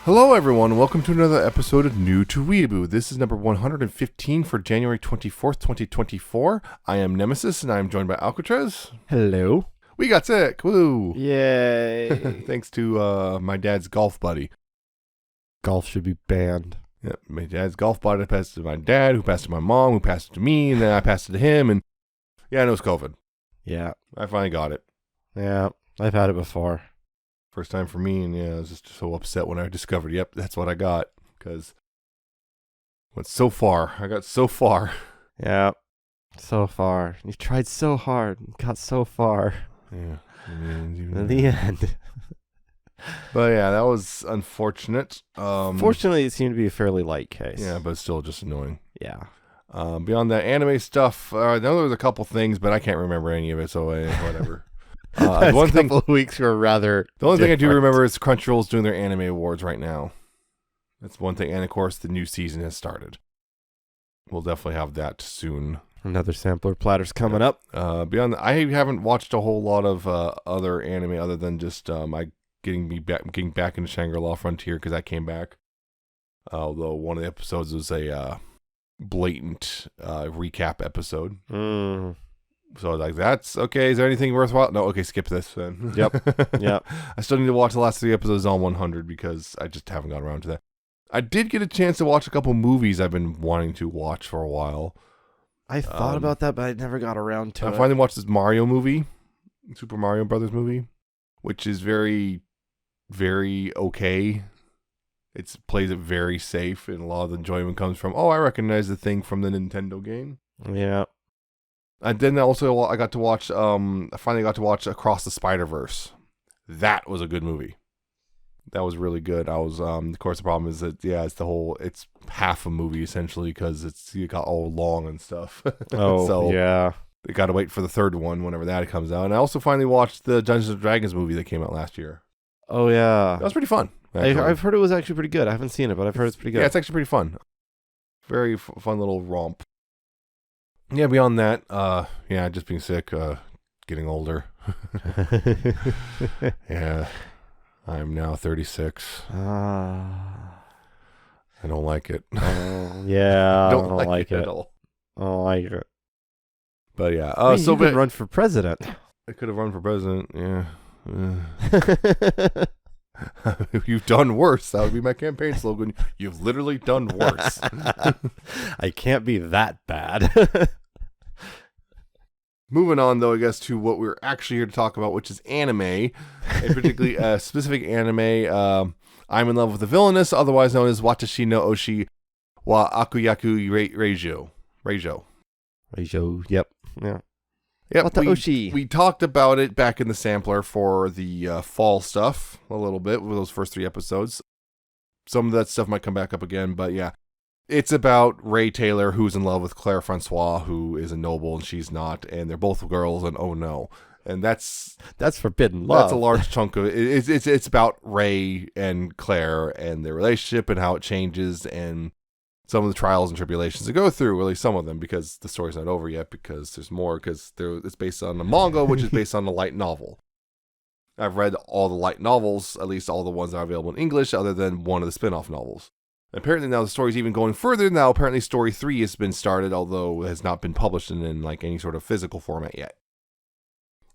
Hello everyone, welcome to another episode of New to Weeaboo. This is number 115 for January 24th, 2024. I am Nemesis and I am joined by Alcatraz. Hello. We got sick, woo! Yay. Thanks to my dad's golf buddy. Golf should be banned. Yeah, my dad's golf buddy passed it to my dad, who passed it to my mom, who passed it to me, and then I passed it to him, and yeah, it was COVID. Yeah. I finally got it. Yeah, I've had it before. First time for me, and yeah, I was just so upset when I discovered, yep, that's what I got, because went so far. I got so far. Yeah, so far. You tried so hard and got so far. Yeah. In the end. But yeah, that was unfortunate. Fortunately, it seemed to be a fairly light case. Yeah, but still just annoying. Yeah. Beyond that anime stuff, I know there was a couple things, but I can't remember any of it, so whatever. One couple of weeks were rather The only thing I do different. remember is Crunchyroll's doing their anime awards right now. That's one thing, and of course the new season has started. We'll definitely have that soon. Another sampler platter's coming up. Beyond that, I haven't watched a whole lot of other anime other than just getting back into Shangri-La Frontier because I came back. Although one of the episodes was a blatant recap episode. So I was like, that's okay. Is there anything worthwhile? No, okay, skip this then. Yep. Yep. I still need to watch the last 3 episodes on 100 because I just haven't gotten around to that. I did get a chance to watch a couple movies I've been wanting to watch for a while. I thought about that, but I never got around to it. I finally watched this Mario movie, Super Mario Brothers movie, which is very, very okay. It plays it very safe, and a lot of the enjoyment comes from, I recognize the thing from the Nintendo game. Yeah. And then also I got to watch, I finally got to watch Across the Spider-Verse. That was a good movie. That was really good. I was, of course, the problem is that, yeah, it's half a movie essentially because it got all long and stuff. Oh, so yeah. They got to wait for the third one whenever that comes out. And I also finally watched the Dungeons & Dragons movie that came out last year. Oh, yeah. That was pretty fun. I've heard it was actually pretty good. I haven't seen it, but I've heard it's pretty good. Yeah, it's actually pretty fun. Very fun little romp. Yeah, beyond that, just being sick, getting older. Yeah, I'm now 36. I don't like it. Yeah, I don't like it at all. I don't like it. But yeah, You could run for president. I could have run for president, yeah. You've done worse. That would be my campaign slogan. You've literally done worse. I can't be that bad. Moving on, though, I guess, to what we're actually here to talk about, which is anime, and particularly a specific anime. I'm in love with the Villainess, otherwise known as Watashi no Oshi wa Akuyaku Reijo. Reijo, yep. Yeah. Yep, Watashi. We talked about it back in the sampler for the fall stuff a little bit with those first 3 episodes. Some of that stuff might come back up again, but yeah. It's about Ray Taylor, who's in love with Claire Francois, who is a noble and she's not, and they're both girls, and oh no. And that's forbidden love. That's a large chunk of it. It's about Ray and Claire and their relationship and how it changes and some of the trials and tribulations to go through, or at least some of them, because the story's not over yet, because there's more, because it's based on a manga, which is based on a light novel. I've read all the light novels, at least all the ones that are available in English, other than one of the spin-off novels. Apparently now the story's even going further. Now apparently story 3 has been started, although it has not been published in like any sort of physical format yet.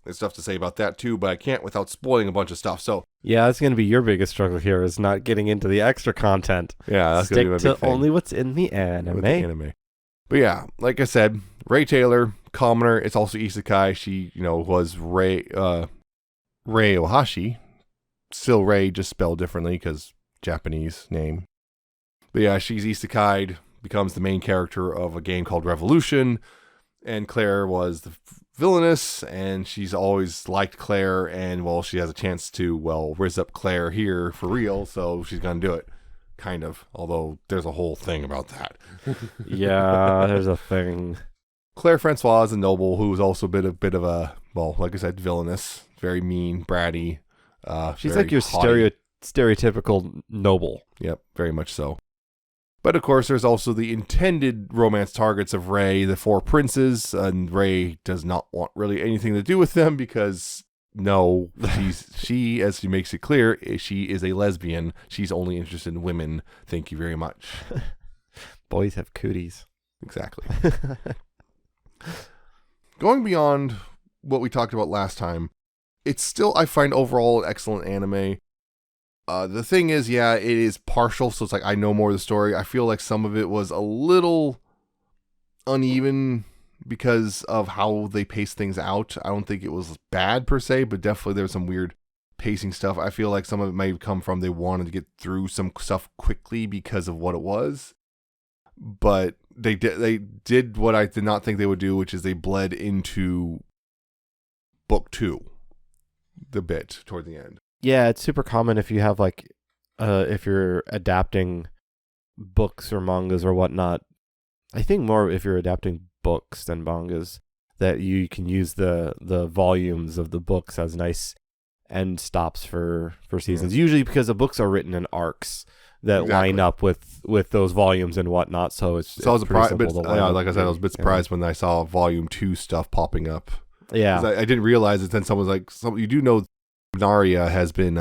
There's stuff to say about that too, but I can't without spoiling a bunch of stuff. So yeah, that's going to be your biggest struggle here, is not getting into the extra content. Yeah, that's going to be my big thing. Only what's in the anime. But yeah, like I said, Ray Taylor, commoner. It's also isekai. She, was Ray Ohashi. Still Ray, just spelled differently because Japanese name. But yeah, she's isekai'd, becomes the main character of a game called Revolution, and Claire was the Villainess, and she's always liked Claire, and, well, she has a chance to, riz up Claire here for real, so she's going to do it, kind of, although there's a whole thing about that. Yeah, there's a thing. Claire Francois is a noble who is also a bit of a, like I said, villainous, very mean, bratty. She's like your stereotypical noble. Yep, very much so. But of course, there's also the intended romance targets of Ray, the 4 princes, and Ray does not want really anything to do with them because no, she, as she makes it clear, she is a lesbian. She's only interested in women. Thank you very much. Boys have cooties. Exactly. Going beyond what we talked about last time, it's still, I find, overall an excellent anime. The thing is, yeah, it is partial, so it's like I know more of the story. I feel like some of it was a little uneven because of how they pace things out. I don't think it was bad per se, but definitely there was some weird pacing stuff. I feel like some of it may have come from they wanted to get through some stuff quickly because of what it was. But they did what I did not think they would do, which is they bled into book 2 the bit toward the end. Yeah, it's super common if you have like if you're adapting books or mangas or whatnot. I think more if you're adapting books than mangas, that you can use the volumes of the books as nice end stops for seasons. Usually because the books are written in arcs that line up with those volumes and whatnot. So I was like I said, I was a bit surprised when I saw volume 2 stuff popping up. Yeah, I didn't realize it. Then someone was like, you do know Naria has been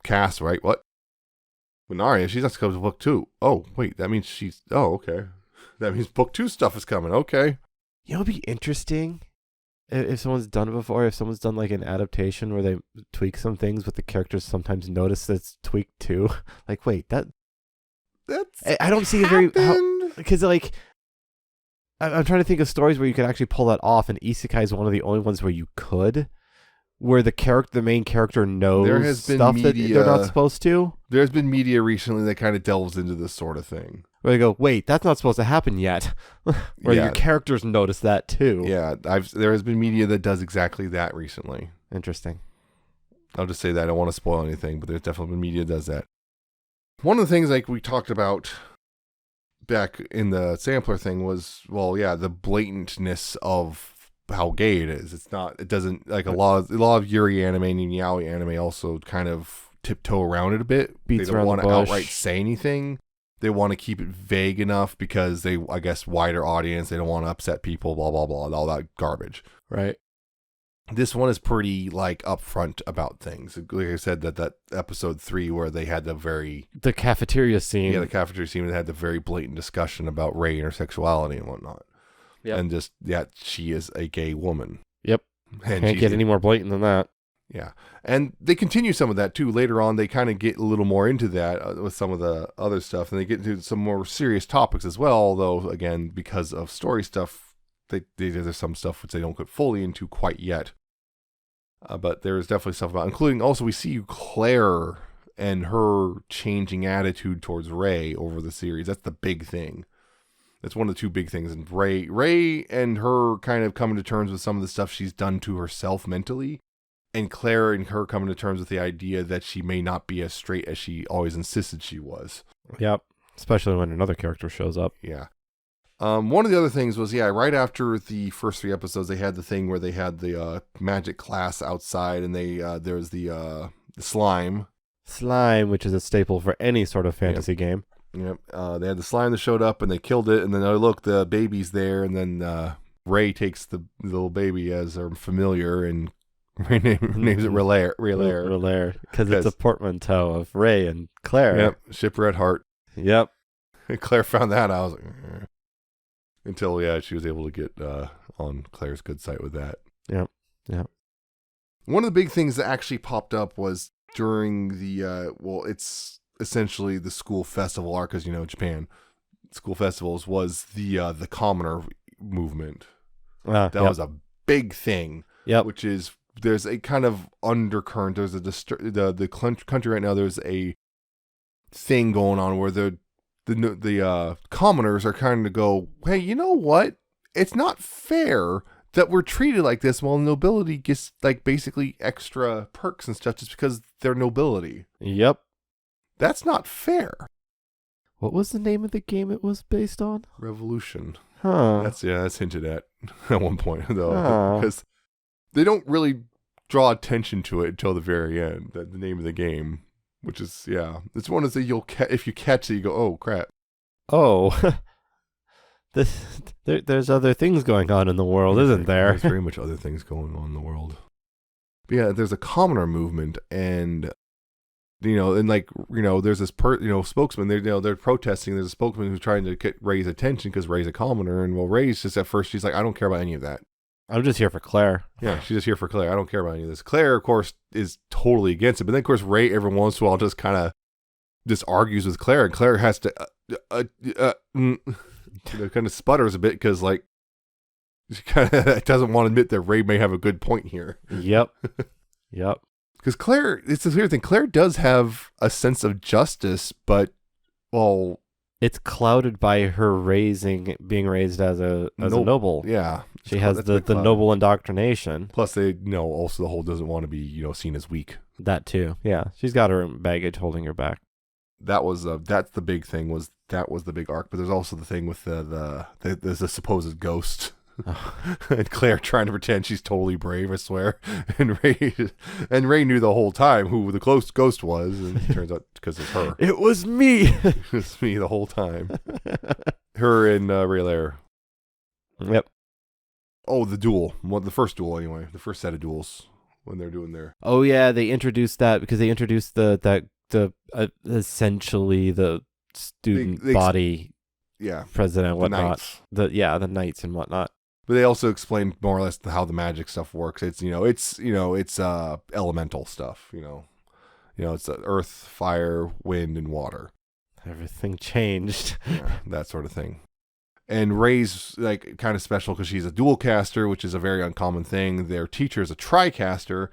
cast, right? What? Naria, she's not coming to book 2. Oh, wait, that means she's. Oh, okay. That means book 2 stuff is coming. Okay. You know, it'd be interesting if someone's done it before. If someone's done like an adaptation where they tweak some things, but the characters sometimes notice that it's tweaked too. Like, wait, that's. I don't see it very because like. I'm trying to think of stories where you could actually pull that off, and Isekai is one of the only ones where you could, where the main character knows stuff that they're not supposed to. There's been media recently that kind of delves into this sort of thing. Where they go, wait, that's not supposed to happen yet. Where your characters notice that too. Yeah, there has been media that does exactly that recently. Interesting. I'll just say that. I don't want to spoil anything, but there's definitely been media that does that. One of the things like we talked about back in the sampler thing was, the blatantness of how gay it is. It doesn't, like a lot of Yuri anime and yaoi anime also kind of tiptoe around it a bit. They don't want to outright say anything. They want to keep it vague enough because they, I guess, wider audience. They don't want to upset people, blah, blah, blah, all that garbage. Right. This one is pretty like upfront about things. Like I said, that episode 3 where they had the cafeteria scene. Yeah, the cafeteria scene that had the very blatant discussion about Rei and her sexuality and whatnot. Yep. And just she is a gay woman. Yep. And can't get any more blatant than that. Yeah. And they continue some of that too. Later on, they kind of get a little more into that with some of the other stuff, and they get into some more serious topics as well. Although, again, because of story stuff, there's some stuff which they don't get fully into quite yet. But there's definitely stuff about, including also we see Claire and her changing attitude towards Rei over the series. That's the big thing. That's one of the two big things. And Rei and her kind of coming to terms with some of the stuff she's done to herself mentally. And Claire and her coming to terms with the idea that she may not be as straight as she always insisted she was. Yep. Especially when another character shows up. Yeah. One of the other things was, right after the first 3 episodes, they had the thing where they had the magic class outside, and there's the slime. Slime, which is a staple for any sort of fantasy game. Yep. They had the slime that showed up, and they killed it, and then, oh, look, the baby's there, and then Rei takes the little baby as her familiar, and names it Relaire. Because it's a portmanteau of Rei and Claire. Yep. Shipper at heart. Yep. And Claire found that out. I was like, until, she was able to get on Claire's good side with that. Yep. Yep. One of the big things that actually popped up was during the, it's essentially the school festival arc, because, Japan, school festivals was the commoner movement. That was a big thing. Yep. Which is, there's a kind of undercurrent. There's the country right now, there's a thing going on where the commoners are kind of go, hey, you know what? It's not fair that we're treated like this while nobility gets like basically extra perks and stuff just because they're nobility. Yep. That's not fair. What was the name of the game it was based on? Revolution. Huh. That's hinted at one point though, because they don't really draw attention to it until the very end. The name of the game. Which is, it's one of the if you catch it, you go, oh crap. Oh, there's other things going on in the world, isn't there? There's very much other things going on in the world. But yeah, there's a commoner movement, and there's this spokesman. They're protesting. There's a spokesman who's trying to get Ray's attention because Ray's a commoner, and Ray's just at first she's like, I don't care about any of that. I'm just here for Claire. Yeah, she's just here for Claire. I don't care about any of this. Claire, of course, is totally against it, but then of course Ray every once in a while just kind of argues with Claire, and Claire has to kind of sputters a bit because like she kind of doesn't want to admit that Ray may have a good point here. Yep. Because Claire, it's this weird thing. Claire does have a sense of justice, but it's clouded by her being raised as a noble. Yeah, she has the noble indoctrination. Plus, they also the whole doesn't want to be seen as weak. That too. Yeah, she's got her baggage holding her back. That was that's the big thing. That was the big arc. But there's also the thing with there's a supposed ghost. And Claire trying to pretend she's totally brave, I swear. And Ray knew the whole time who the close ghost was, and it turns out because it's her. It was me. It was me the whole time. Her and Ray Lair. Yep. Oh, the duel. Well, the first duel anyway. The first set of duels when they're doing their. Oh yeah, they introduced that because they introduced the essentially the student body. Yeah. President and whatnot. The knights. The knights and whatnot. But they also explained more or less how the magic stuff works. It's it's elemental stuff. It's earth, fire, wind, and water. Everything changed. Yeah, that sort of thing. And Ray's like kind of special because she's a dual caster, which is a very uncommon thing. Their teacher is a tricaster.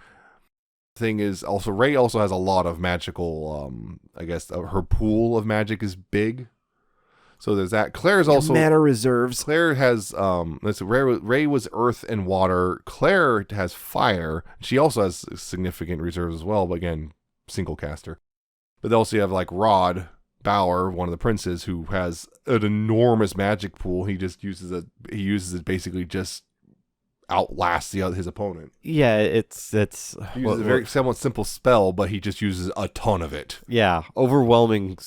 Thing is also Ray also has a lot of magical. I guess her pool of magic is big. So there's that. Claire's also mana reserves. Claire has Ray was earth and water. Claire has fire. She also has significant reserves as well, but again, single caster. But they also have like Rod Bauer, one of the princes, who has an enormous magic pool. He just uses it basically just outlasts his opponent. Yeah, it's he uses a very somewhat simple spell, but he just uses a ton of it. Yeah, overwhelming.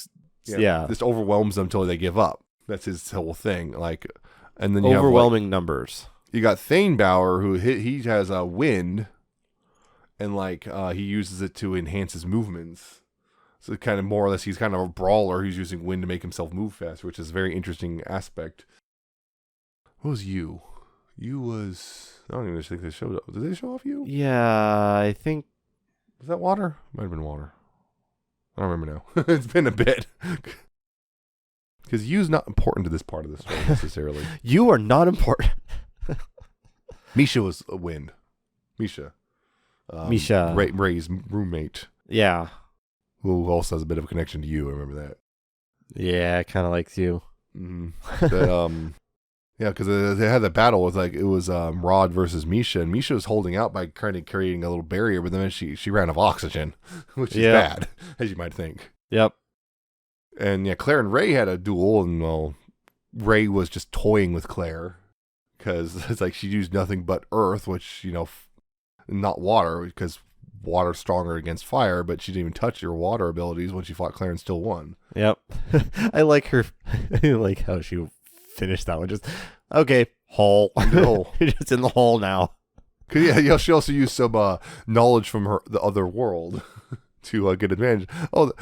Yeah, just overwhelms them until they give up. That's his whole thing. Like, and then you overwhelming numbers. You got Thane Bauer, who he has a wind, and he uses it to enhance his movements. So kind of more or less, he's kind of a brawler who's using wind to make himself move faster, which is a very interesting aspect. What was you? You was I don't even think they showed up. Did they show off you? Yeah, I think was that water? Might have been water. I don't remember now. It's been a bit. Because you's not important to this part of the story necessarily. You are not important. Misha was a wind. Misha. Ray's roommate. Yeah. Who also has a bit of a connection to you. I remember that. Yeah, kind of likes you. Mm-hmm. Yeah, because they had that battle with it was Rod versus Misha, and Misha was holding out by kind of creating a little barrier, but then she ran out of oxygen, which is bad, as you might think. Yep. And yeah, Claire and Ray had a duel, and Ray was just toying with Claire because it's like she used nothing but earth, which not water, because water's stronger against fire, but she didn't even touch your water abilities when she fought Claire and still won. Yep. I like her. I like how she finished that one. Just okay, hole. You're just in the hole now. Yeah, she also used some knowledge from the other world to get advantage. Oh,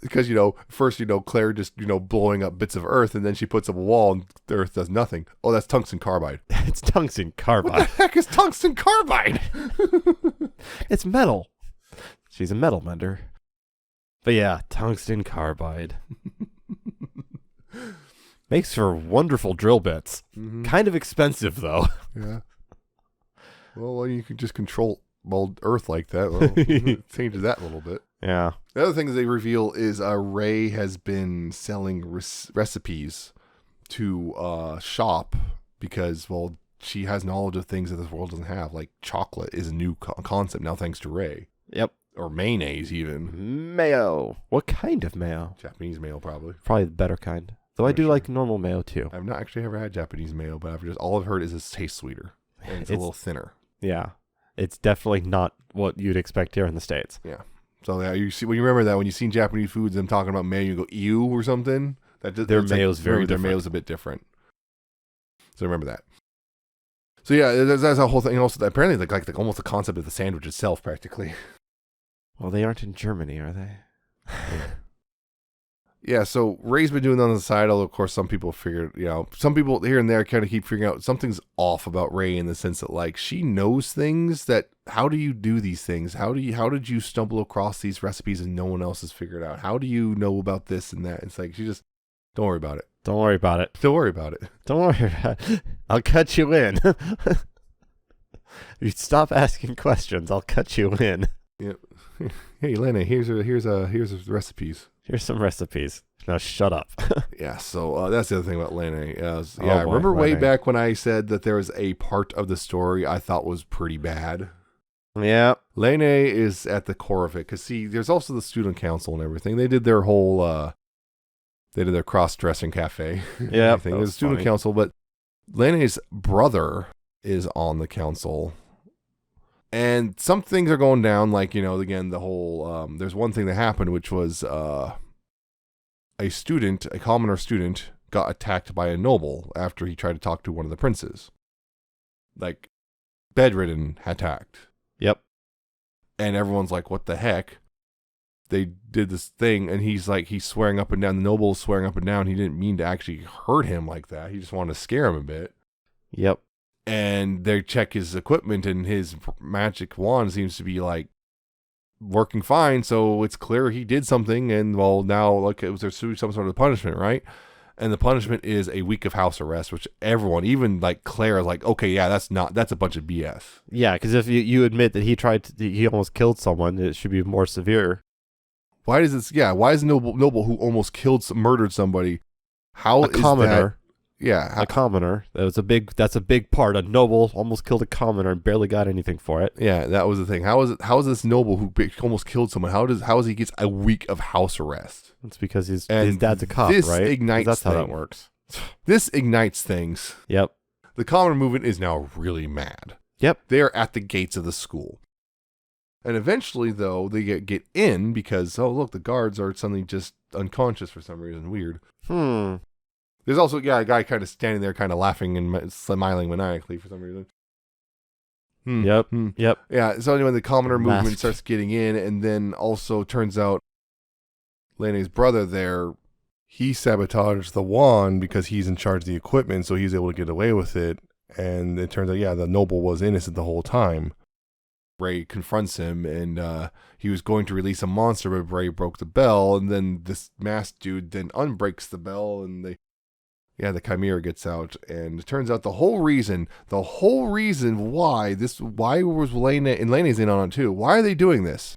because first Claire just blowing up bits of earth, and then she puts up a wall, and the earth does nothing. Oh, that's tungsten carbide. It's tungsten carbide. What the heck is tungsten carbide? It's metal. She's a metal mender. But yeah, tungsten carbide. Makes for wonderful drill bits. Mm-hmm. Kind of expensive, though. Yeah. Well, you can just control Earth like that. Well, it changes that a little bit. Yeah. The other thing that they reveal is Ray has been selling recipes to shop because, she has knowledge of things that this world doesn't have. Like chocolate is a new concept now thanks to Ray. Yep. Or mayonnaise, even. Mayo. What kind of mayo? Japanese mayo, probably. Probably the better kind. Though I do like normal mayo too. I've not actually ever had Japanese mayo, but all I've heard is it tastes sweeter and it's a little thinner. Yeah, it's definitely not what you'd expect here in the States. Yeah. So you see when you remember that when you seen Japanese foods, them talking about mayo, you go ew or something. Their mayo's very different. Their mayo's a bit different. So remember that. So yeah, that's a whole thing. Also, apparently, like almost the concept of the sandwich itself, practically. Well, they aren't in Germany, are they? Yeah, so Ray's been doing that on the side, although of course some people some people here and there kind of keep figuring out something's off about Ray in the sense that like she knows things that how do you do these things? How did you stumble across these recipes and no one else has figured out? How do you know about this and that? It's like she just don't worry about it. Don't worry about it. Don't worry about it. Don't worry about it. I'll cut you in. If you stop asking questions, I'll cut you in. Yeah. Hey, Lena, here's the recipes. Here's some recipes. Now shut up. Yeah, so that's the other thing about Lene. boy, Remember way Lene. back when I said that there was a part of the story I thought was pretty bad? Yeah. Lene is at the core of it. Because, see, there's also the student council and everything. They did their whole, they did their cross-dressing cafe. Yeah. It was student council, but Lene's brother is on the council. And some things are going down, like, again, the whole, there's one thing that happened, which was a commoner student, got attacked by a noble after he tried to talk to one of the princes. Like, bedridden, attacked. Yep. And everyone's like, what the heck? They did this thing, and he's swearing up and down. The noble's swearing up and down. He didn't mean to actually hurt him like that. He just wanted to scare him a bit. Yep. And they check his equipment, and his magic wand seems to be like working fine. So it's clear he did something, and well, now like there's some sort of punishment, right? And the punishment is a week of house arrest, which everyone, even like Claire, is like, okay, yeah, that's a bunch of BS. Yeah, because if you admit that he almost killed someone, it should be more severe. Why is this? Yeah, why is noble who almost murdered somebody? How a commoner? Yeah, a commoner. That's a big part. A noble almost killed a commoner and barely got anything for it. Yeah, that was the thing. How is this noble who almost killed someone? How is he gets a week of house arrest? It's because his dad's a cop, this right? Ignites that's how that works. This ignites things. Yep. The commoner movement is now really mad. Yep. They are at the gates of the school. And eventually, though, they get in because, oh, look, the guards are suddenly just unconscious for some reason. Weird. There's also a guy kind of standing there kind of laughing and smiling maniacally for some reason. Yep. Yeah, so anyway, the commoner movement starts getting in, and then also turns out Lene's brother there, he sabotaged the wand because he's in charge of the equipment, so he's able to get away with it. And it turns out, the noble was innocent the whole time. Ray confronts him, and he was going to release a monster, but Ray broke the bell, and then this masked dude then unbreaks the bell, and the Chimera gets out, and it turns out the whole reason why was Lene's in on it too. Why are they doing this?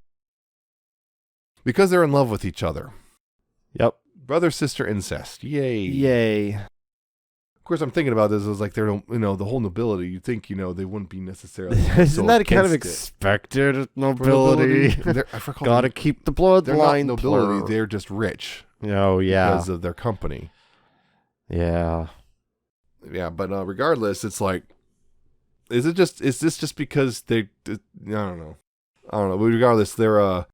Because they're in love with each other. Yep. Brother-sister incest. Yay. Of course, I'm thinking about this as like they're, the whole nobility. You'd think, they wouldn't be necessarily. Isn't that kind of expected nobility? Gotta keep the bloodline. They're not nobility. They're just rich. Oh, yeah. Because of their company. Yeah. Yeah, but regardless, it's like, is this just because I don't know. But regardless, they're,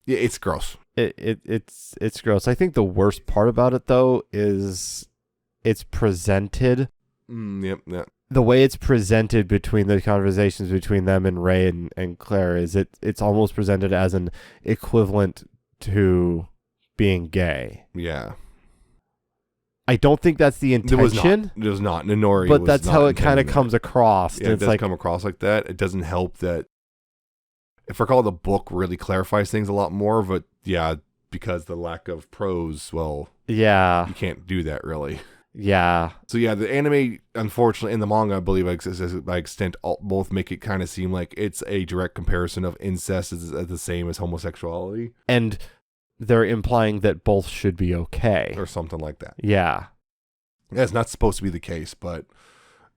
it's gross. It's gross. I think the worst part about it, though, is it's presented. Yep. The way it's presented between the conversations between them and Ray and Claire is it's almost presented as an equivalent to being gay. Yeah. I don't think that's the intention. It was not. Nonori but was that's not how it kind of intending comes across. Yeah, it does come across like that. It doesn't help that, if I recall, the book really clarifies things a lot more, but yeah, because the lack of prose, well, yeah, you can't do that really. Yeah. So yeah, the anime, unfortunately, in the manga, I believe, by extent, both make it kind of seem like it's a direct comparison of incest is the same as homosexuality. And they're implying that both should be okay. Or something like that. Yeah. That's not supposed to be the case, but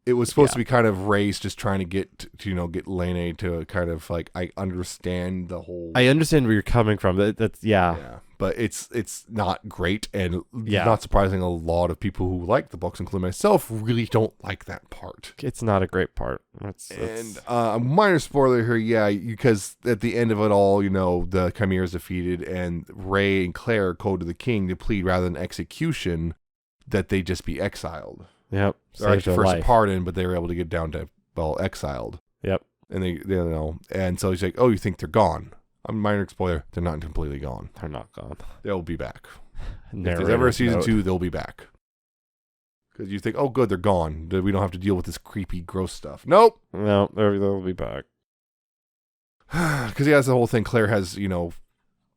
it was supposed to be kind of Ray's just trying to get Lene to kind of like, I understand the whole... I understand where you're coming from. That's but it's not great, and not surprising, a lot of people who like the books, including myself, really don't like that part. It's not a great part. And a minor spoiler here, because at the end of it all, the Chimera is defeated, and Ray and Claire go to the king to plead rather than execution that they just be exiled. Yep. Or actually first a pardon, but they were able to get down to exiled. Yep. And and so he's like, oh, you think they're gone? Minor spoiler, they're not completely gone. They're not gone. They'll be back. If Narrator's there's ever a season note. 2, they'll be back. Because you think, oh, good, they're gone. We don't have to deal with this creepy, gross stuff. Nope. No, they'll be back. Because he has the whole thing. Claire has,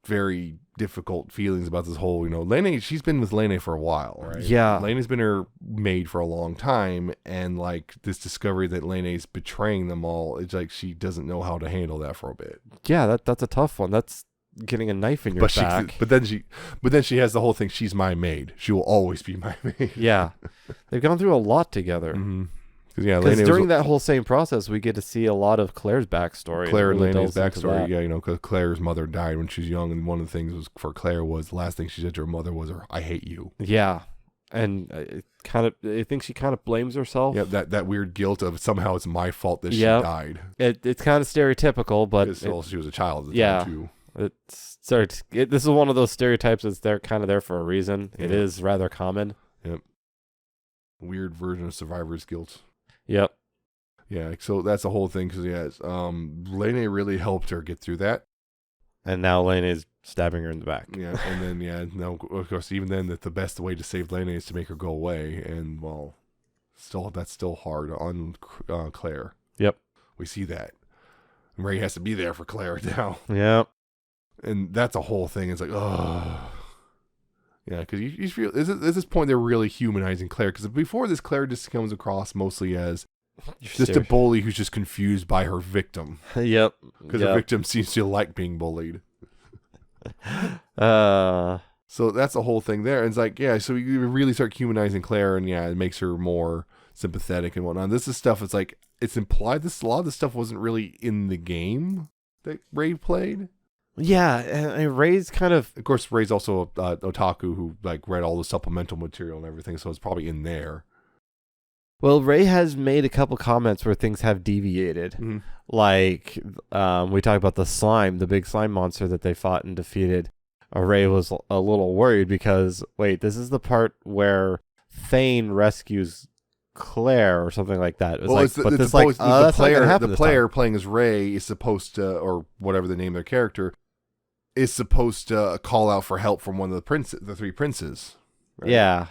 very difficult feelings about this whole, Lene, she's been with Lene for a while, right? Yeah. Lene's been her maid for a long time, and like this discovery that Lene's betraying them all, it's like she doesn't know how to handle that for a bit. Yeah, that's a tough one. That's getting a knife in your back. But then she has the whole thing, she's my maid. She will always be my maid. Yeah. They've gone through a lot together. Mm-hmm. Because during that whole same process, we get to see a lot of Claire's backstory. Claire and really Lene's delves into backstory, that. because Claire's mother died when she was young, and one of the things was for Claire was the last thing she said to her mother was, "I hate you." Yeah, and I think she kind of blames herself. Yeah, that weird guilt of somehow it's my fault that she died. It's kind of stereotypical, but She was a child at the yeah, time too. This is one of those stereotypes that's kind of there for a reason. Yeah. It is rather common. Yep. Weird version of survivor's guilt. Yep. Yeah, so that's the whole thing. Because Lene really helped her get through that. And now Lene is stabbing her in the back. Yeah, and then no, of course, even then, that the best way to save Lene is to make her go away, and well, that's still hard on Claire. Yep. We see that. And Ray has to be there for Claire now. Yep. And that's a whole thing. It's like, oh. Yeah, because you feel, at this point, they're really humanizing Claire. Because before this, Claire just comes across mostly as just a bully who's just confused by her victim. Yep. Because her victim seems to like being bullied. So that's the whole thing there. And it's like, yeah, so you really start humanizing Claire, and yeah, it makes her more sympathetic and whatnot. This is stuff, it's like, it's implied a lot of this stuff wasn't really in the game that Ray played. Yeah, and Ray's kind of course, Ray's also otaku who like read all the supplemental material and everything, so it's probably in there. Well, Ray has made a couple comments where things have deviated. Mm-hmm. Like, we talked about the big slime monster that they fought and defeated. Ray was a little worried because, wait, this is the part where Thane rescues Claire or something like that. It was the player playing as Ray is supposed to, or whatever the name of their character, is supposed to call out for help from one of the three princes. Right? Yeah.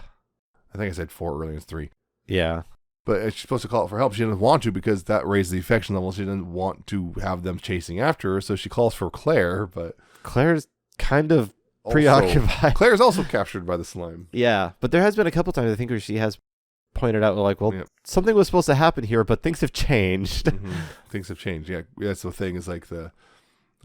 I think I said 4 earlier, it's 3. Yeah. But she's supposed to call out for help. She doesn't want to because that raises the affection level. She doesn't want to have them chasing after her, so she calls for Claire, but Claire's kind of preoccupied. Claire's also captured by the slime. Yeah, but there has been a couple times, I think, where she has pointed out, like, well, something was supposed to happen here, but things have changed. Mm-hmm. Things have changed. Yeah, that's the thing. Is like I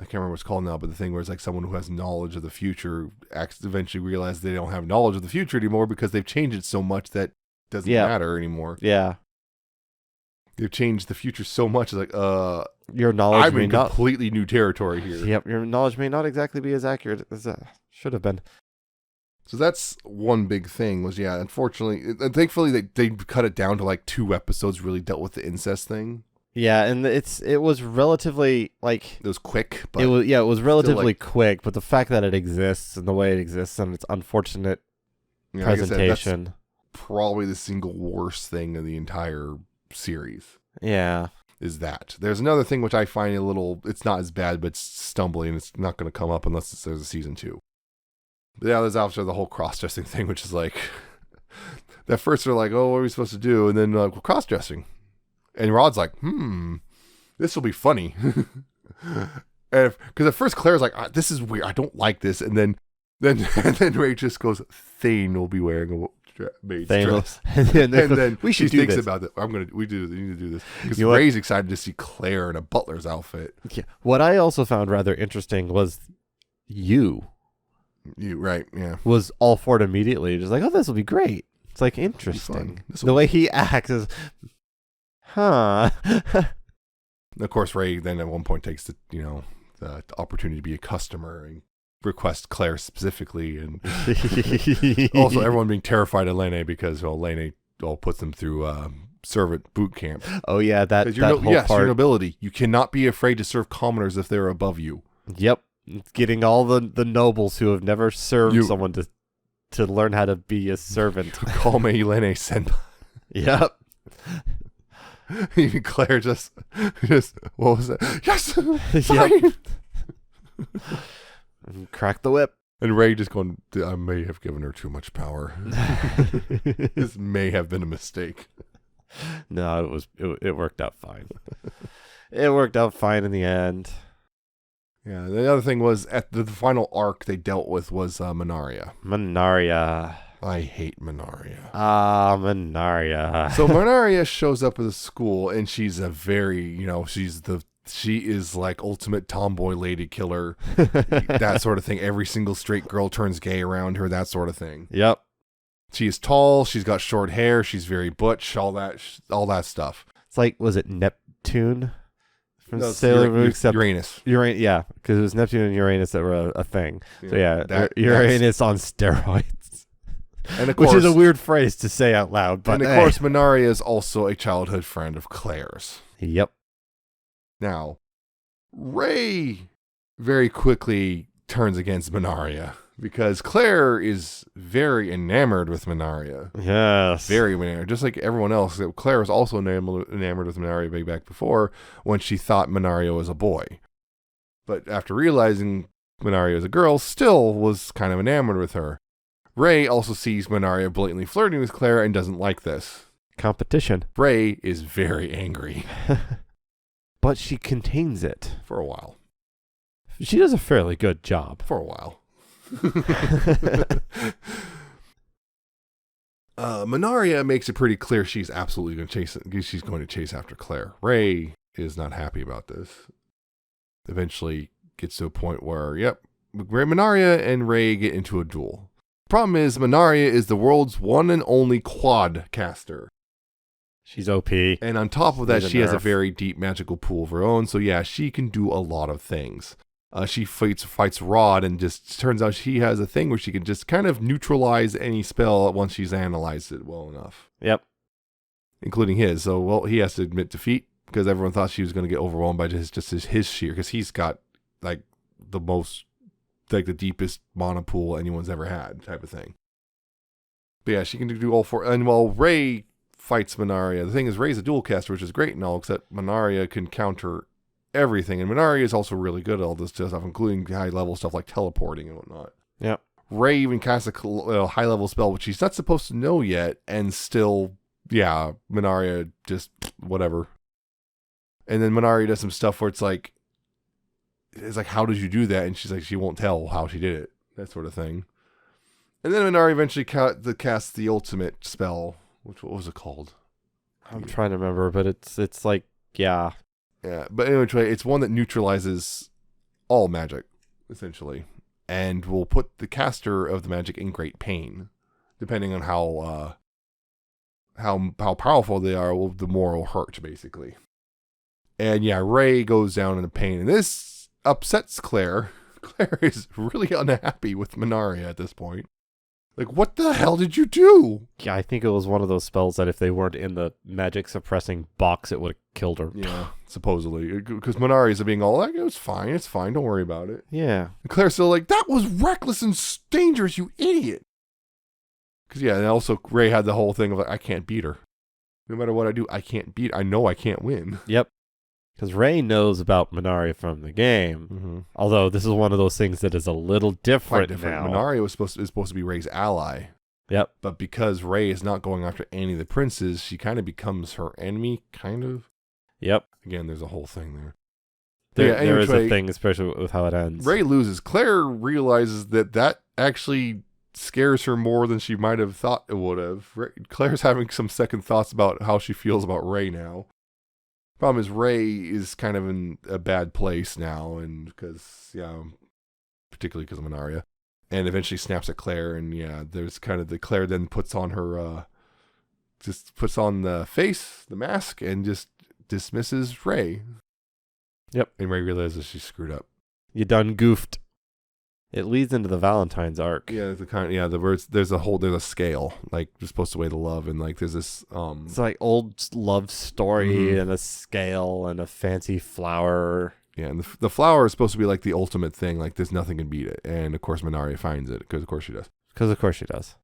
can't remember what it's called now, but the thing where it's like someone who has knowledge of the future eventually realizes they don't have knowledge of the future anymore because they've changed it so much that it doesn't matter anymore. Yeah. They've changed the future so much. It's like, your knowledge I'm in completely new territory here. Yep, your knowledge may not exactly be as accurate as should have been. So that's one big thing was, unfortunately, and thankfully they cut it down to like 2 episodes really dealt with the incest thing. Yeah, and it was relatively like it was quick, but it was relatively quick, but the fact that it exists and the way it exists and its unfortunate presentation, that's probably the single worst thing in the entire series. Yeah. Is that. There's another thing which I find it's not as bad, but it's stumbling. It's not going to come up unless there's a season 2. But yeah, there's also the whole cross-dressing thing, which is like, at first they're like, oh, what are we supposed to do? And then like, well, cross-dressing. And Rod's like, this will be funny. Because at first Claire's like, this is weird. I don't like this. And then Ray just goes, Thane will be wearing a maid's dress. and then we should she do thinks this. about it. We need to do this. Because Ray's excited to see Claire in a butler's outfit. Yeah. What I also found rather interesting was was all for it immediately. Just like, oh, this will be great. It's like interesting. The way he acts is, huh. Of course, Ray then at one point takes the opportunity to be a customer and request Claire specifically, and also everyone being terrified of Lene because Lene puts them through servant boot camp. Oh yeah, that whole part. Your nobility. You cannot be afraid to serve commoners if they're above you. Yep, getting all the nobles who have never served someone to learn how to be a servant. Call me Lene senpai. Yep. Even Claire just, what was that? Yes, Yep. fine. And crack the whip. And Ray just going, I may have given her too much power. This may have been a mistake. No, it worked out fine. It worked out fine in the end. Yeah, the other thing was at the final arc they dealt with was Minaria. Minaria. I hate Minaria. Minaria. So Minaria shows up at the school, and she's a very, she is like ultimate tomboy lady killer, that sort of thing. Every single straight girl turns gay around her, that sort of thing. Yep. She is tall, she's got short hair, she's very butch, all that stuff. It's like, was it Neptune from No, it's Sailor Moon? Except Uranus. Yeah, because it was Neptune and Uranus that were a thing. Yeah, So yeah, Uranus on steroids. And of course, which is a weird phrase to say out loud. But and of course, Minaria is also a childhood friend of Claire's. Yep. Now, Ray very quickly turns against Minaria because Claire is very enamored with Minaria. Yes. Very enamored. Just like everyone else, Claire was also enamored with Minaria way back before when she thought Minaria was a boy. But after realizing Minaria was a girl, still was kind of enamored with her. Ray also sees Minaria blatantly flirting with Claire and doesn't like this. Competition. Ray is very angry. But she contains it. For a while. She does a fairly good job. For a while. Minaria makes it pretty clear she's absolutely going to chase after Claire. Ray is not happy about this. Eventually gets to a point where, Minaria and Ray get into a duel. Problem is, Minaria is the world's one and only quad caster. She's OP. And on top of that, She's a she has a nerf. very deep magical pool of her own. So yeah, she can do a lot of things. She fights Rod, and just turns out she has a thing where she can just kind of neutralize any spell once she's analyzed it well enough. Yep. Including his. So, well, he has to admit defeat because everyone thought she was going to get overwhelmed by his sheer, because he's got like the most, like the deepest mana pool anyone's ever had type of thing. But yeah, she can do all four. And while Ray fights Minaria, the thing is, Ray's a dual caster, which is great and all, except Minaria can counter everything. And Minaria is also really good at all this stuff, including high level stuff like teleporting and whatnot. Yep. Ray even casts a high level spell, which he's not supposed to know yet, and still, Minaria just whatever. And then Minaria does some stuff where it's like, how did you do that? And she's like, she won't tell how she did it, that sort of thing. And then Minaria eventually casts the ultimate spell, what was it called? I'm trying to remember, but it's like, yeah. Yeah, but anyway, it's one that neutralizes all magic, essentially, and will put the caster of the magic in great pain, depending on how powerful they are. The more will hurt, basically. And yeah, Ray goes down in pain, and this upsets Claire. Claire is really unhappy with Minaria at this point. Like, what the hell did you do? Yeah, I think it was one of those spells that if they weren't in the magic suppressing box, it would have killed her. Yeah, supposedly. Because Minaria's being all like, it's fine, don't worry about it. Yeah. And Claire's still like, that was reckless and dangerous, you idiot. Because, and also Ray had the whole thing of like, I can't beat her. No matter what I do, I can't beat her. I know I can't win. Yep. Because Ray knows about Minaria from the game. Mm-hmm. Although this is one of those things that is a little different, now. Minaria is supposed to be Ray's ally. Yep. But because Ray is not going after any of the princes, she kind of becomes her enemy, kind of. Yep. Again, there's a whole thing there. There is a thing, especially with how it ends. Ray loses. Claire realizes that actually scares her more than she might have thought it would have. Claire's having some second thoughts about how she feels about Ray now. Problem is, Ray is kind of in a bad place now, and because, particularly because of Minaria, and eventually snaps at Claire, and there's kind of Claire then puts on her, just puts on the face, the mask, and just dismisses Ray. Yep. And Ray realizes she's screwed up. You done goofed. It leads into the Valentine's arc. Yeah, the words. There's a scale, like you're supposed to weigh the love, and like there's this. It's like old love story and a scale and a fancy flower. Yeah, and the flower is supposed to be like the ultimate thing. Like there's nothing can beat it, and of course Minaria finds it because of course she does. Because of course she does.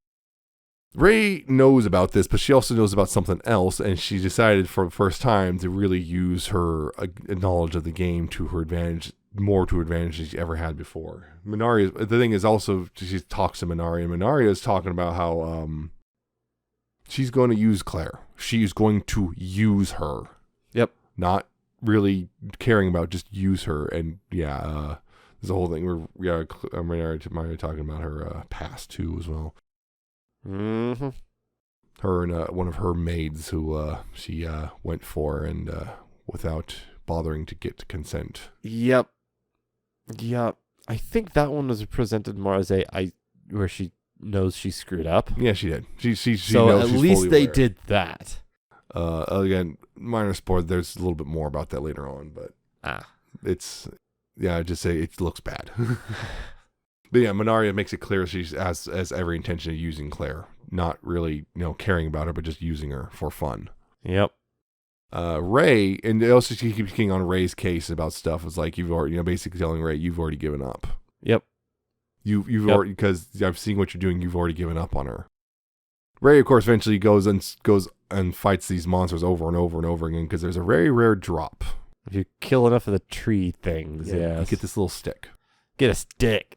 Rey knows about this, but she also knows about something else, and she decided for the first time to really use her knowledge of the game to her advantage, more to advantage than she ever had before. Minaria, the thing is also, she talks to Minaria, and Minaria is talking about how she's going to use Claire. She's going to use her. Yep. Not really caring about, just use her. And there's a whole thing where Minaria talking about her past too as well. Mm-hmm. Her and one of her maids who she went for and without bothering to get consent. Yep. I think that one was presented more as where she knows she screwed up. Yeah, she did. She so knows at she's least fully they aware. did that. Again, minor spoiler. There's a little bit more about that later on, but it's I'd just say it looks bad. But yeah, Minaria makes it clear she has every intention of using Claire, not really caring about her, but just using her for fun. Yep. Rey, and also she keeps kicking on Rey's case about stuff. It's like you've already, basically telling Rey you've already given up. Yep. You've already, because I've seen what you're doing. You've already given up on her. Rey, of course, eventually goes and fights these monsters over and over and over again because there's a very rare drop. If you kill enough of the tree things, you get this little stick. Get a stick.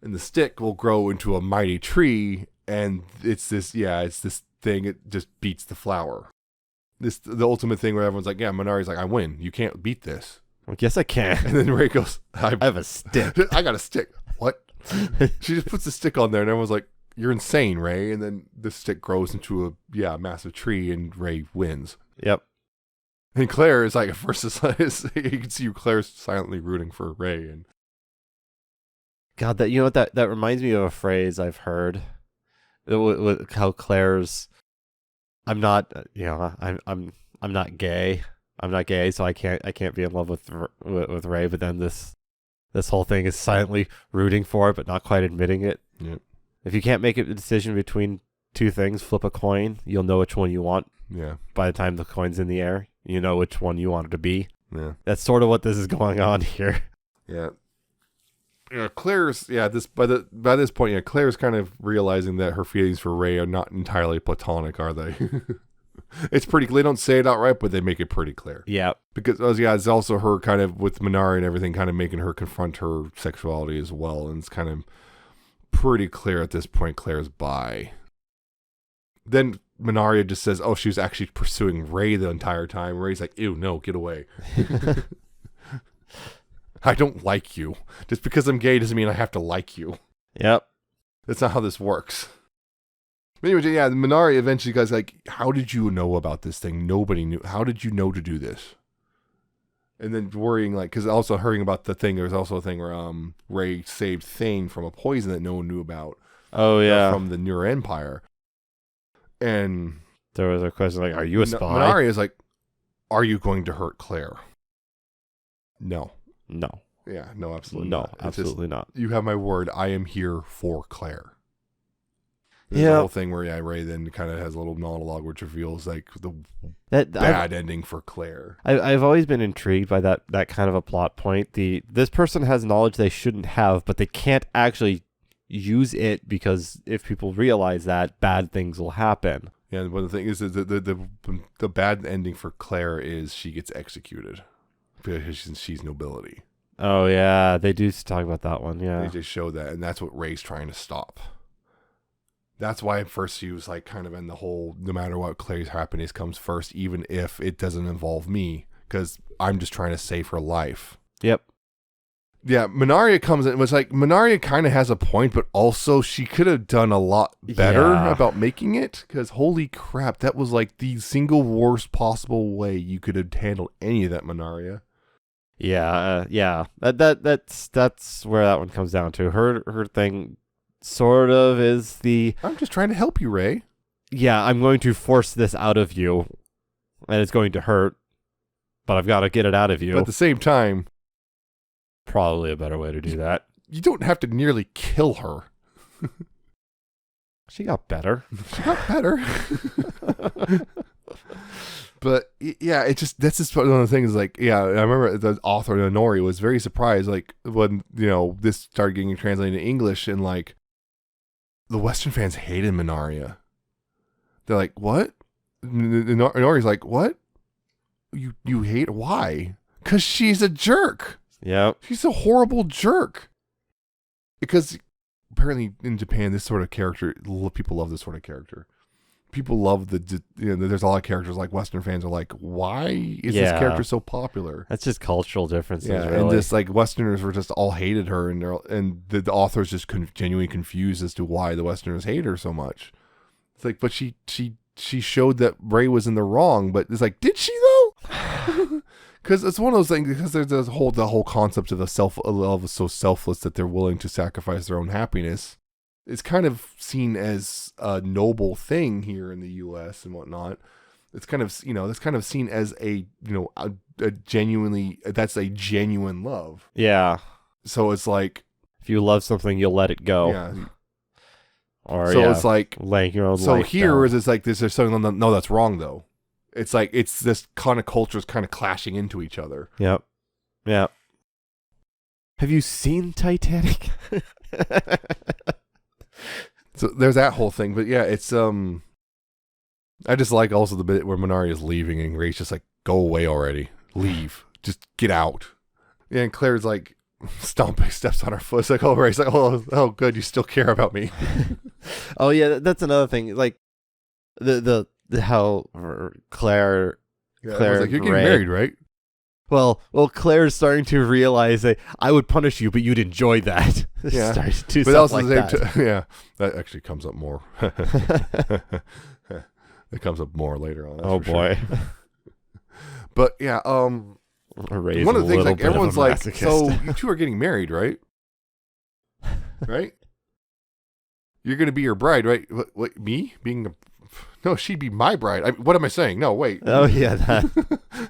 And the stick will grow into a mighty tree, and it's this thing. It just beats the flower. The ultimate thing where everyone's like, yeah, Minari's like, I win. You can't beat this. I guess I can. And then Rey goes, I have a stick. I got a stick. What? She just puts the stick on there, and everyone's like, you're insane, Rey. And then the stick grows into a massive tree, and Rey wins. Yep. And Claire is like, at first, you can see Claire's silently rooting for Rey. And God, that reminds me of a phrase I've heard. With how Claire's, I'm not not gay. I'm not gay, so I can't be in love with Rey. But then this whole thing is silently rooting for it, but not quite admitting it. Yep. If you can't make a decision between two things, flip a coin. You'll know which one you want. Yeah. By the time the coin's in the air, you know which one you want it to be. Yeah. That's sort of what this is going on here. Yeah. Claire's by this point, Claire's kind of realizing that her feelings for Rey are not entirely platonic, are they? It's pretty. They don't say it outright, but they make it pretty clear. Yeah. Because it's also her kind of with Minari and everything, kind of making her confront her sexuality as well, and it's kind of pretty clear at this point. Claire's bi. Then Minaria just says, "Oh, she was actually pursuing Rey the entire time." Rey's like, "Ew, no, get away." I don't like you. Just because I'm gay doesn't mean I have to like you. Yep. That's not how this works. But anyway, yeah, Minari eventually goes like, how did you know about this thing? Nobody knew. How did you know to do this? And then worrying, like, because also hearing about the thing, there was also a thing where Rey saved Thane from a poison that no one knew about. Oh, yeah. From the Near Empire. And there was a question like, are you a spy? Minari is like, are you going to hurt Claire? No. No. Yeah, no, absolutely no, not. absolutely not. You have my word. I am here for Claire. There's the whole thing where Rey then kind of has a little monologue which reveals like the bad ending for Claire. I've always been intrigued by that kind of a plot point. This person has knowledge they shouldn't have, but they can't actually use it because if people realize that, bad things will happen. Yeah, but the thing is the bad ending for Claire is she gets executed. Because she's nobility. Oh, yeah. They do talk about that one, yeah. They just show that, and that's what Rey's trying to stop. That's why at first she was like kind of in the whole, no matter what, Claire's happiness comes first, even if it doesn't involve me, because I'm just trying to save her life. Yep. Yeah, Minaria comes in, it was like, Minaria kind of has a point, but also she could have done a lot better about making it, because holy crap, that was like the single worst possible way you could have handled any of that, Minaria. Yeah. That's where that one comes down to. Her thing sort of is I'm just trying to help you, Rey. Yeah, I'm going to force this out of you, and it's going to hurt, but I've got to get it out of you. But at the same time, probably a better way to do that. You don't have to nearly kill her. She got better. But yeah, that's just one of the things. Like, yeah, I remember the author Nori was very surprised, like when this started getting translated into English, and like the Western fans hated Minaria. They're like, what? And Nori's like, what? You hate? Why? Because she's a jerk. Yep. She's a horrible jerk. Because apparently in Japan, this sort of character, people love this sort of character. People love there's a lot of characters like Western fans are like, why is this character so popular? That's just cultural differences, really. And just like Westerners were just all hated her, and the author's just genuinely confused as to why the Westerners hate her so much. It's like, but she showed that Rey was in the wrong, but it's like, did she though? Because it's one of those things. Because there's the whole concept of love is so selfless that they're willing to sacrifice their own happiness. It's kind of seen as a noble thing here in the U.S. and whatnot. It's kind of that's kind of seen as a genuine love. Yeah. So it's like, if you love something, you'll let it go. Yeah. Or so it's like laying your own. So life here down. is it's like there's something. No, that's wrong though. It's like it's this kind of cultures kind of clashing into each other. Yep. Yep. Have you seen Titanic? So there's that whole thing, but yeah, it's I just like also the bit where Minari is leaving and Ray's just like, go away already, leave, just get out. Yeah, and Claire's like stomping steps on her foot. It's like, oh, Ray's like, oh, good, you still care about me. Oh yeah, that's another thing. Like the how Claire. Yeah, Claire, like, you're getting Ray. married, right? Well, Claire's starting to realize that I would punish you, but you'd enjoy that. Yeah, starting to do but stuff also like that. yeah, that actually comes up more. It comes up more later on. Oh boy. But yeah, Ray's one of the things like bit of a everyone's like, masochist. so you two are getting married, right? Right? You're gonna be your bride, right? What me being? No, she'd be my bride. What am I saying? No, wait. Oh yeah, that.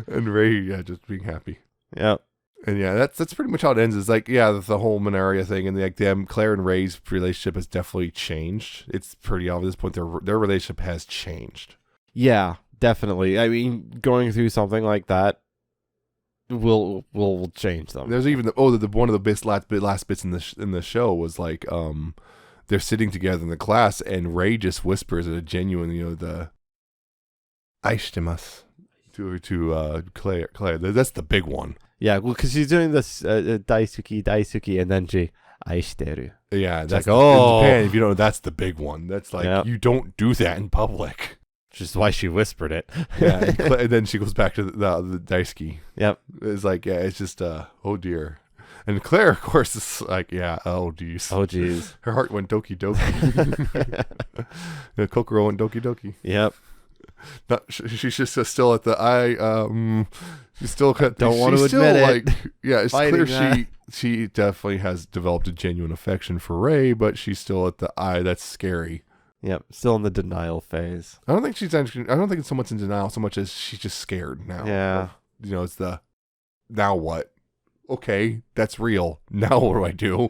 And Ray, just being happy. Yep. And yeah, that's pretty much how it ends. Is like, yeah, the whole Minaria thing, and like Claire and Ray's relationship has definitely changed. It's pretty obvious at this point their relationship has changed. Yeah, definitely. I mean, going through something like that will change them. There's even one of the last bits in the show was like they're sitting together in the class, and Ray just whispers at a genuine, the "aishitemasu" to Claire. That's the big one. Yeah, well, because she's doing this daisuki, and then she aishiteru. Yeah, that's like, oh. in Japan. If you don't know, that's the big one. That's like, you don't do that in public. Which is why she whispered it. Yeah, and then she goes back to the daisuki. Yep. It's like, yeah, it's just oh dear. And Claire, of course, is like, yeah, oh geez. Oh geez. Her heart went doki doki. Kokoro went doki doki. Yep. Not, she's just still at the she's still don't want to admit it. Like, yeah, it's clear that. she definitely has developed a genuine affection for Ray, but she's still at the that's scary. Yep, still in the denial phase. I don't think it's so much in denial so much as she's just scared now. Yeah. It's the now what? Okay, that's real. Now what do I do?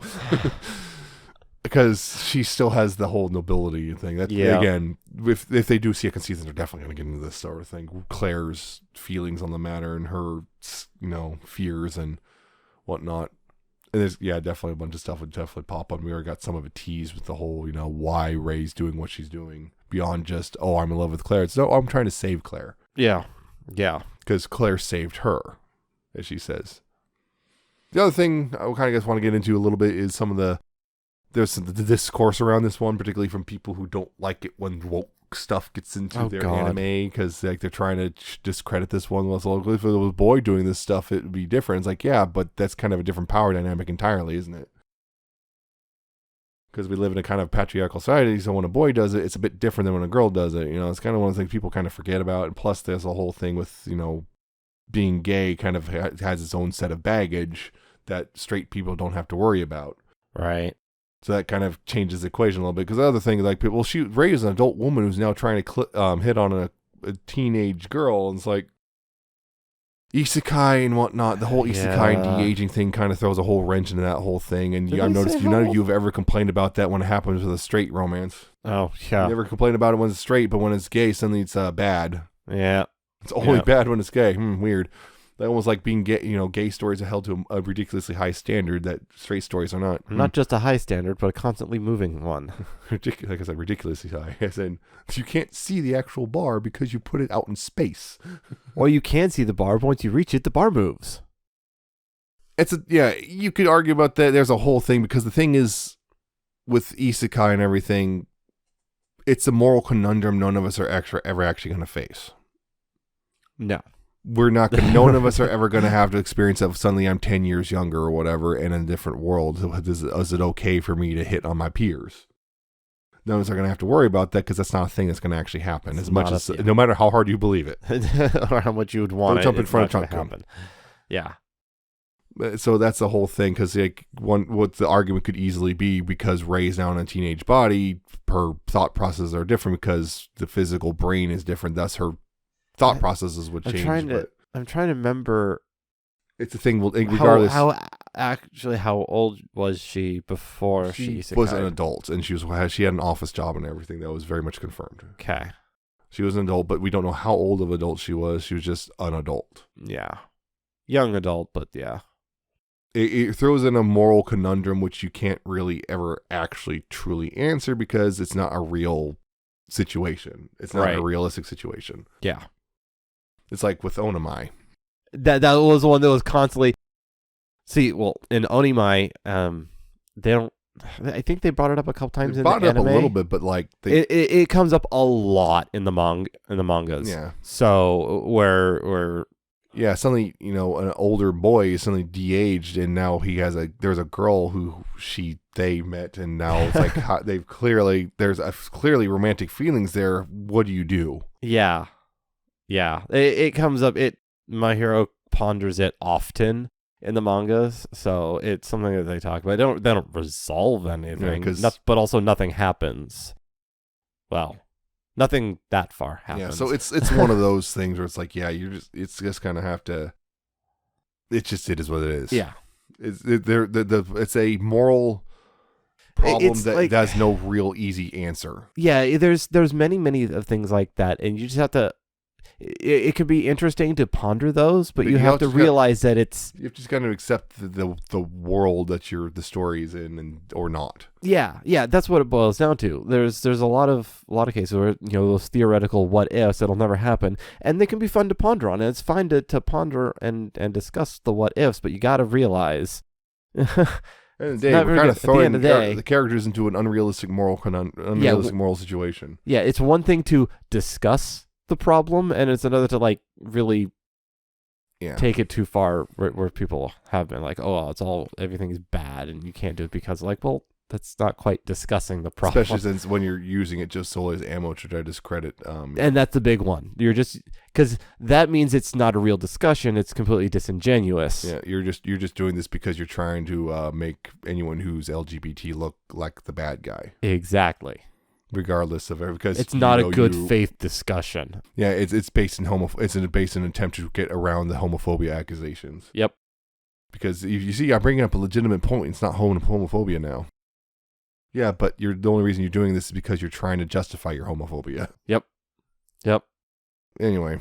Because she still has the whole nobility thing. That again, if they do second season, they're definitely going to get into this sort of thing. Claire's feelings on the matter and her, fears and whatnot. And there's definitely a bunch of stuff would definitely pop up. We already got some of it teased with the whole, why Ray's doing what she's doing beyond just, oh, I'm in love with Claire. It's no, I'm trying to save Claire. Yeah. Yeah. Because Claire saved her, as she says. The other thing I kind of just want to get into a little bit is there's the discourse around this one, particularly from people who don't like it when woke stuff gets into their anime, because like they're trying to discredit this one. Well, so if it was a boy doing this stuff, it would be different. It's like, yeah, but that's kind of a different power dynamic entirely, isn't it? Because we live in a kind of patriarchal society, so when a boy does it, it's a bit different than when a girl does it. It's kind of one of the things people kind of forget about. And plus, there's a whole thing with, being gay kind of has its own set of baggage that straight people don't have to worry about. Right. So that kind of changes the equation a little bit. Because the other thing is like, well, Ray is an adult woman who's now trying to hit on a teenage girl, and it's like isekai and whatnot. The whole isekai and de-aging thing kind of throws a whole wrench into that whole thing. And I've noticed none of you have ever complained about that when it happens with a straight romance. Oh yeah. You never complain about it when it's straight, but when it's gay, suddenly it's bad. Yeah. It's only bad when it's gay. Weird. almost like being gay stories are held to a ridiculously high standard that straight stories are not. Not just a high standard, but a constantly moving one. Like I said, ridiculously high. As in, you can't see the actual bar because you put it out in space. Or you can see the bar, but once you reach it, the bar moves. You could argue about that. There's a whole thing, because the thing is, with isekai and everything, it's a moral conundrum none of us are ever actually going to face. No. We're not going to, none of us are ever going to have the experience of suddenly I'm 10 years younger or whatever and in a different world. Is it okay for me to hit on my peers? None of us are going to have to worry about that, because that's not a thing that's going to actually happen. No matter how hard you believe it. Or how much you would want Don't jump in front of Chunk. Yeah. So that's the whole thing, because what the argument could easily be, because Ray's now in a teenage body, her thought processes are different because the physical brain is different. Thus, her thought processes would change. I'm trying to remember. It's a thing. Regardless, how old was she before she was an adult, and she had an office job and everything. That was very much confirmed. Okay, she was an adult, but we don't know how old of an adult she was. She was just an adult. Yeah, young adult, but yeah. It throws in a moral conundrum which you can't really ever actually truly answer, because it's not a real situation. It's not a realistic situation. Yeah. It's like with Onimai. That was the one that was constantly... See, well, in Onimai, they don't... I think they brought it up a couple times in the anime. Brought it up a little bit, but like... It comes up a lot in the mangas. Yeah. So, where yeah, suddenly, an older boy is suddenly de-aged, and now there's a girl who they met, and now it's like there's clearly romantic feelings there. What do you do? Yeah. Yeah. It comes up, My Hero ponders it often in the mangas, so it's something that they talk about. They don't resolve anything, but also nothing happens. Well, nothing that far happens. Yeah, so it's one of those things where it's like, yeah, it's just kind of have to. It is what it is. Yeah, it's a moral problem that has no real easy answer. Yeah, there's many of things like that, and you just have to. It could be interesting to ponder those, but you have to realize that it's... You've just got to accept the world that the story is in, or not. Yeah, that's what it boils down to. There's a lot of cases where, those theoretical what ifs that'll never happen, and they can be fun to ponder on, and it's fine to ponder and discuss the what ifs, but you got to realize... At the end of the day, we're kind of throwing the characters into an unrealistic moral situation. Yeah, it's one thing to discuss the problem, and it's another to really take it too far, where people have been like, everything is bad and you can't do it because that's not quite discussing the problem, especially since when you're using it just solely as ammo to try to discredit and that's the big one. You're just, because that means it's not a real discussion, it's completely disingenuous. Yeah, you're just doing this because you're trying to make anyone who's LGBT look like the bad guy. Exactly. Regardless of everything, because it's not a good faith discussion. Yeah, it's based in based in an attempt to get around the homophobia accusations. Yep. Because you see, I'm bringing up a legitimate point. It's not homophobia now. Yeah, but the only reason you're doing this is because you're trying to justify your homophobia. Yep. Anyway,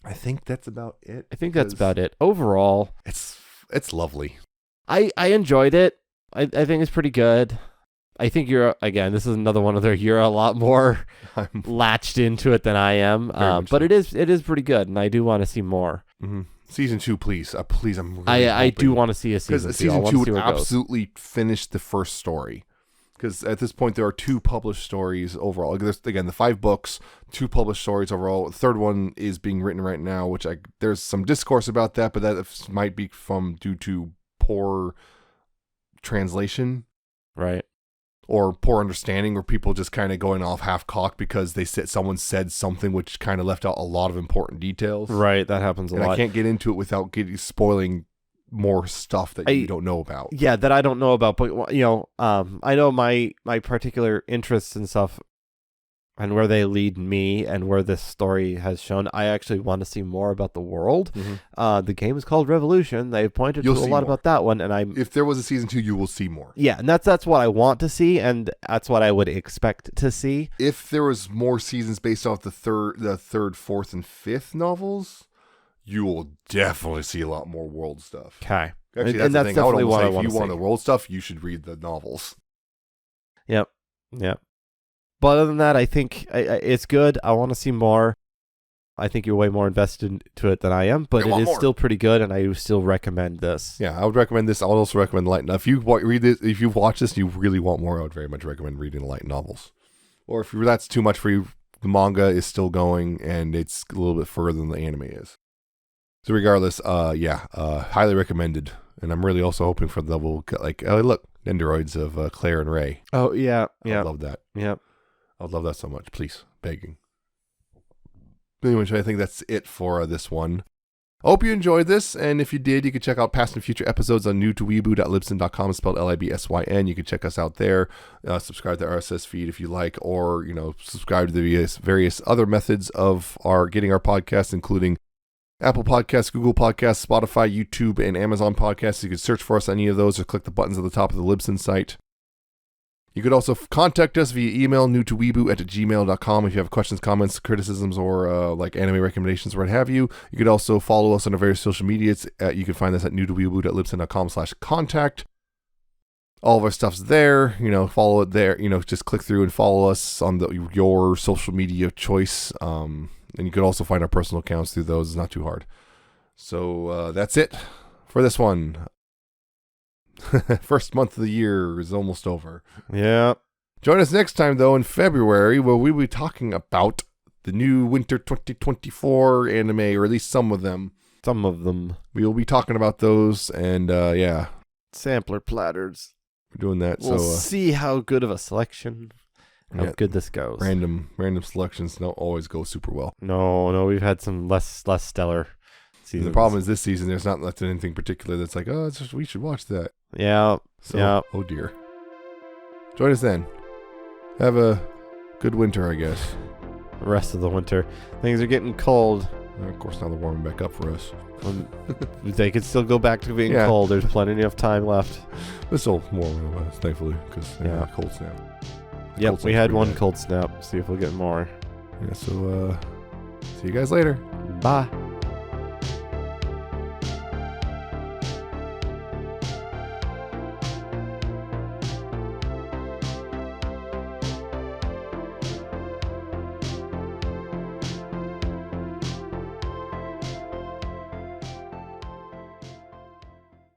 I think that's about it. Overall, it's lovely. I enjoyed it. I think it's pretty good. I think this is another one of you're a lot more latched into it than I am. But it is pretty good, and I do want to see more. Mm-hmm. Season 2, please. Please, I'm really I do want to see a season 2. Because season 2 would absolutely finish the first story. Because at this point, there are 2 published stories overall. There's, again, the 5 books, 2 published stories overall. The third one is being written right now, which there's some discourse about that, but that might be due to poor translation. Right. Or poor understanding, where people just kind of going off half-cocked because someone said something which kind of left out a lot of important details. Right, that happens a lot. I can't get into it without spoiling more stuff that you don't know about. Yeah, that I don't know about. But I know my particular interests and stuff, and where they lead me, and where this story has shown. I actually want to see more about the world. Mm-hmm. The game is called Revolution. They pointed to a lot about that one, and if there was a season 2, you will see more. Yeah, and that's what I want to see, and that's what I would expect to see. If there was more seasons based off the third, 4th, and 5th novels, you will definitely see a lot more world stuff. Okay. Actually, And that's the that's thing. I would definitely almost what say I if wanna you want see. the world stuff, you should read the novels. Yep. But other than that, I think it's good. I want to see more. I think you're way more invested into it than I am, but it is still pretty good, and I still recommend this. Yeah, I would recommend this. I would also recommend light. Now, if you read this, if you watch this, and you really want more, I would very much recommend reading the light novels. Or if that's too much for you, the manga is still going, and it's a little bit further than the anime is. So regardless, highly recommended. And I'm really also hoping for the level, like, oh look, Nendoroids of Claire and Ray. Oh yeah, I love that. Yep. I would love that so much. Please, begging. Anyway, I think that's it for this one. I hope you enjoyed this, and if you did, you can check out past and future episodes on newtoweeaboo.libsyn.com, spelled Libsyn. You can check us out there, subscribe to the RSS feed if you like, or subscribe to the various other methods of getting our podcasts, including Apple Podcasts, Google Podcasts, Spotify, YouTube, and Amazon Podcasts. You can search for us on any of those or click the buttons at the top of the Libsyn site. You could also contact us via email, newtoweeaboo@gmail.com, if you have questions, comments, criticisms, or like anime recommendations, or what have you. You could also follow us on our various social medias. You can find us at newtoweeaboo.libsyn.com/contact. All of our stuff's there. Follow it there. Just click through and follow us on your social media of choice. And you could also find our personal accounts through those. It's not too hard. So that's it for this one. First month of the year is almost over. Yeah. Join us next time, though, in February, where we'll be talking about the new Winter 2024 anime, or at least some of them. Some of them. We'll be talking about those, and yeah. Sampler platters. We're doing that. We'll see how good of a selection, how good this goes. Random selections don't always go super well. No, we've had some less stellar seasons. The problem is this season, there's not anything particular that's like, oh, we should watch that. Yeah. So, yeah. Oh dear. Join us then. Have a good winter, I guess. The rest of the winter. Things are getting cold. Of course, now they're warming back up for us. They could still go back to being cold. There's plenty of time left. It's still warm, thankfully, because cold snap. Yep, we had one cold snap. See if we'll get more. Yeah, so see you guys later. Bye.